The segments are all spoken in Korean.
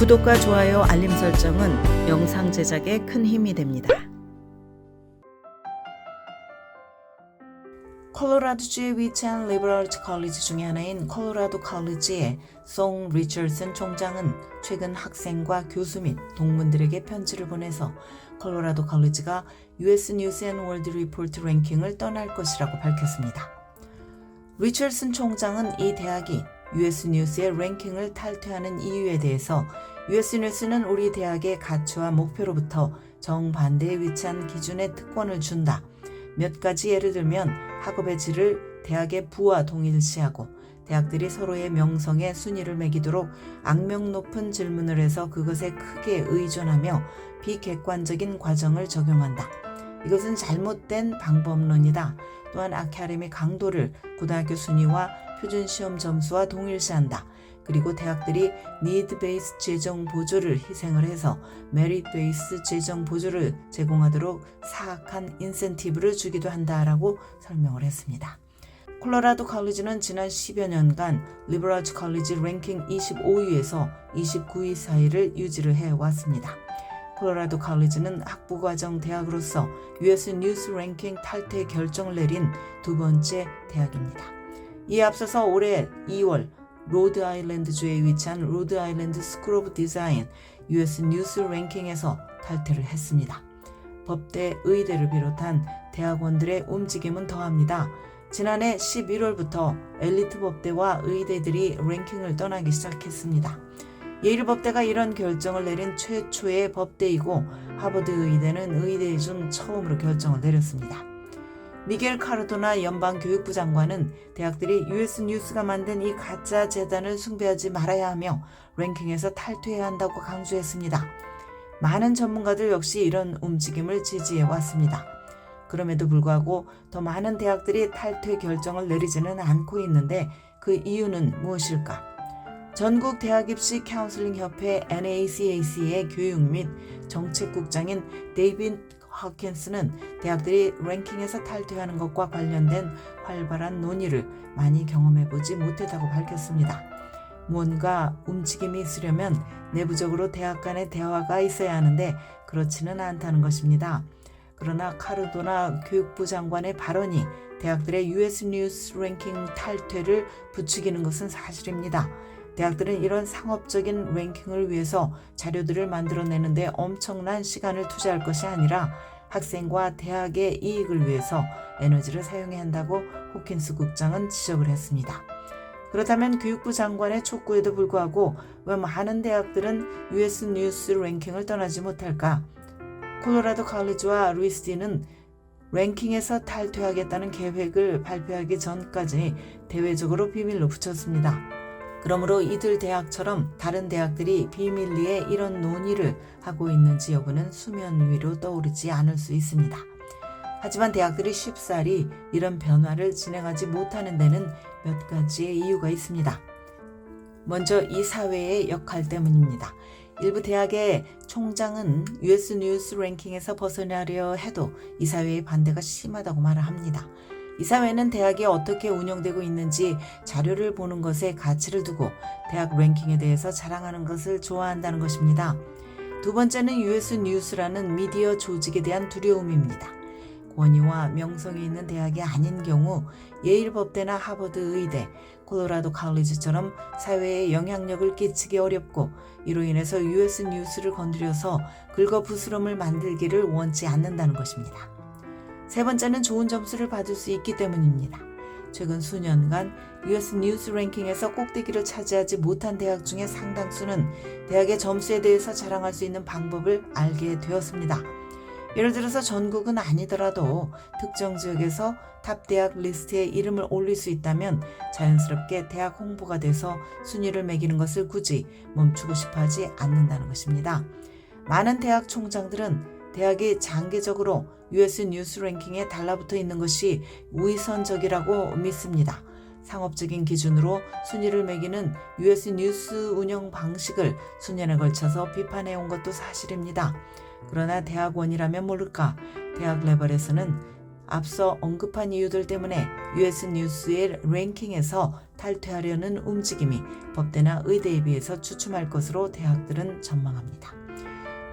구독과 좋아요, 알림 설정은 영상 제작에 큰 힘이 됩니다. 콜로라도주에 위치한 리버럴 아트 컬리지 중에 하나인 콜로라도 컬리지의 송 리처드슨 총장은 최근 학생과 교수 및 동문들에게 편지를 보내서 콜로라도 컬리지가 US 뉴스 앤 월드 리포트 랭킹을 떠날 것이라고 밝혔습니다. 리처드슨 총장은 이 대학이 US 뉴스의 랭킹을 탈퇴하는 이유에 대해서 US 뉴스는 우리 대학의 가치와 목표로부터 정반대에 위치한 기준의 특권을 준다. 몇 가지 예를 들면 학업의 질을 대학의 부와 동일시하고 대학들이 서로의 명성에 순위를 매기도록 악명 높은 질문을 해서 그것에 크게 의존하며 비객관적인 과정을 적용한다. 이것은 잘못된 방법론이다. 또한 아카데미 강도를 고등학교 순위와 표준시험 점수와 동일시한다. 그리고 대학들이 니드 베이스 재정 보조를 희생을 해서 메리트 베이스 재정 보조를 제공하도록 사악한 인센티브를 주기도 한다라고 설명을 했습니다. 콜로라도 컬리지는 지난 10여 년간 리버럴 아트 컬리지 랭킹 25위에서 29위 사이를 유지를 해왔습니다. 콜로라도 컬리지는 학부과정 대학으로서 US 뉴스 랭킹 탈퇴 결정을 내린 두 번째 대학입니다. 이에 앞서서 올해 2월 로드 아일랜드주에 위치한 로드 아일랜드 스쿨 오브 디자인 US 뉴스 랭킹에서 탈퇴를 했습니다. 법대, 의대를 비롯한 대학원들의 움직임은 더합니다. 지난해 11월부터 엘리트 법대와 의대들이 랭킹을 떠나기 시작했습니다. 예일 법대가 이런 결정을 내린 최초의 법대이고 하버드 의대는 의대 중 처음으로 결정을 내렸습니다. 미겔 카르도나 연방교육부 장관은 대학들이 US 뉴스가 만든 이 가짜 재단을 숭배하지 말아야 하며 랭킹에서 탈퇴해야 한다고 강조했습니다. 많은 전문가들 역시 이런 움직임을 지지해왔습니다. 그럼에도 불구하고 더 많은 대학들이 탈퇴 결정을 내리지는 않고 있는데 그 이유는 무엇일까? 전국 대학 입시 카운슬링 협회 NACAC의 교육 및 정책국장인 데이빗 허킨스는 대학들이 랭킹에서 탈퇴하는 것과 관련된 활발한 논의를 많이 경험해보지 못했다고 밝혔습니다. 뭔가 움직임이 있으려면 내부적으로 대학 간의 대화가 있어야 하는데 그렇지는 않다는 것입니다. 그러나 카르도나 교육부 장관의 발언이 대학들의 US 뉴스 랭킹 탈퇴를 부추기는 것은 사실입니다. 대학들은 이런 상업적인 랭킹을 위해서 자료들을 만들어내는데 엄청난 시간을 투자할 것이 아니라 학생과 대학의 이익을 위해서 에너지를 사용해야 한다고 호킨스 국장은 지적을 했습니다. 그렇다면 교육부 장관의 촉구에도 불구하고 왜 많은 대학들은 US 뉴스 랭킹을 떠나지 못할까? 콜로라도 컬리지와 루이스디는 랭킹에서 탈퇴하겠다는 계획을 발표하기 전까지 대외적으로 비밀로 붙였습니다. 그러므로 이들 대학처럼 다른 대학들이 비밀리에 이런 논의를 하고 있는지 여부는 수면 위로 떠오르지 않을 수 있습니다. 하지만 대학들이 쉽사리 이런 변화를 진행하지 못하는 데는 몇 가지의 이유가 있습니다. 먼저 이 사회의 역할 때문입니다. 일부 대학의 총장은 US 뉴스 랭킹에서 벗어나려 해도 이 사회의 반대가 심하다고 말을 합니다. 이 사회는 대학이 어떻게 운영되고 있는지 자료를 보는 것에 가치를 두고 대학 랭킹에 대해서 자랑하는 것을 좋아한다는 것입니다. 두 번째는 US 뉴스라는 미디어 조직에 대한 두려움입니다. 권위와 명성이 있는 대학이 아닌 경우 예일 법대나 하버드 의대, 콜로라도 컬리지처럼 사회에 영향력을 끼치기 어렵고 이로 인해서 US 뉴스를 건드려서 긁어부스럼을 만들기를 원치 않는다는 것입니다. 세 번째는 좋은 점수를 받을 수 있기 때문입니다. 최근 수년간 US 뉴스 랭킹에서 꼭대기를 차지하지 못한 대학 중에 상당수는 대학의 점수에 대해서 자랑할 수 있는 방법을 알게 되었습니다. 예를 들어서 전국은 아니더라도 특정 지역에서 탑 대학 리스트에 이름을 올릴 수 있다면 자연스럽게 대학 홍보가 돼서 순위를 매기는 것을 굳이 멈추고 싶어 하지 않는다는 것입니다. 많은 대학 총장들은 대학이 장기적으로 US 뉴스 랭킹에 달라붙어 있는 것이 위선적이라고 믿습니다. 상업적인 기준으로 순위를 매기는 US 뉴스 운영 방식을 수년에 걸쳐서 비판해 온 것도 사실입니다. 그러나 대학원이라면 모를까 대학 레벨에서는 앞서 언급한 이유들 때문에 US 뉴스의 랭킹에서 탈퇴하려는 움직임이 법대나 의대에 비해서 주춤할 것으로 대학들은 전망합니다.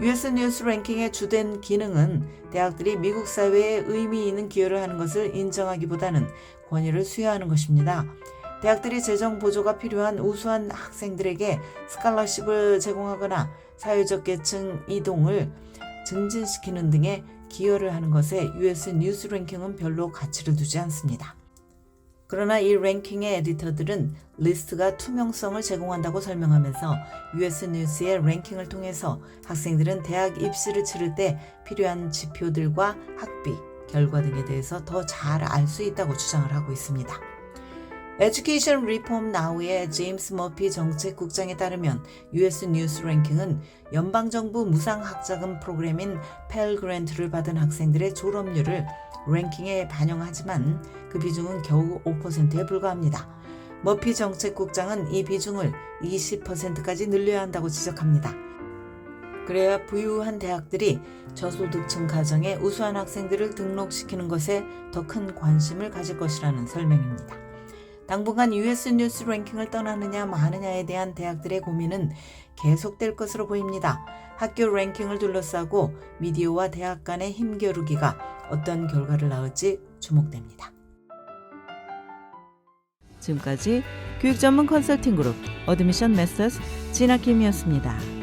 US 뉴스 랭킹의 주된 기능은 대학들이 미국 사회에 의미 있는 기여를 하는 것을 인정하기보다는 권위를 수여하는 것입니다. 대학들이 재정 보조가 필요한 우수한 학생들에게 스칼러십을 제공하거나 사회적 계층 이동을 증진시키는 등의 기여를 하는 것에 US 뉴스 랭킹은 별로 가치를 두지 않습니다. 그러나 이 랭킹의 에디터들은 리스트가 투명성을 제공한다고 설명하면서 US 뉴스의 랭킹을 통해서 학생들은 대학 입시를 치를 때 필요한 지표들과 학비, 결과 등에 대해서 더 잘 알 수 있다고 주장을 하고 있습니다. Education Reform Now의 제임스 머피 정책국장에 따르면 US 뉴스 랭킹은 연방정부 무상학자금 프로그램인 펠 그랜트를 받은 학생들의 졸업률을 랭킹에 반영하지만 그 비중은 겨우 5%에 불과합니다. 머피 정책국장은 이 비중을 20%까지 늘려야 한다고 지적합니다. 그래야 부유한 대학들이 저소득층 가정의 우수한 학생들을 등록시키는 것에 더 큰 관심을 가질 것이라는 설명입니다. 당분간 US 뉴스 랭킹을 떠나느냐 마느냐에 대한 대학들의 고민은 계속될 것으로 보입니다. 학교 랭킹을 둘러싸고 미디어와 대학 간의 힘겨루기가 어떤 결과를 낳을지 주목됩니다. 지금까지 교육 전문 컨설팅 그룹 어드미션 메서스 진아킴이었습니다.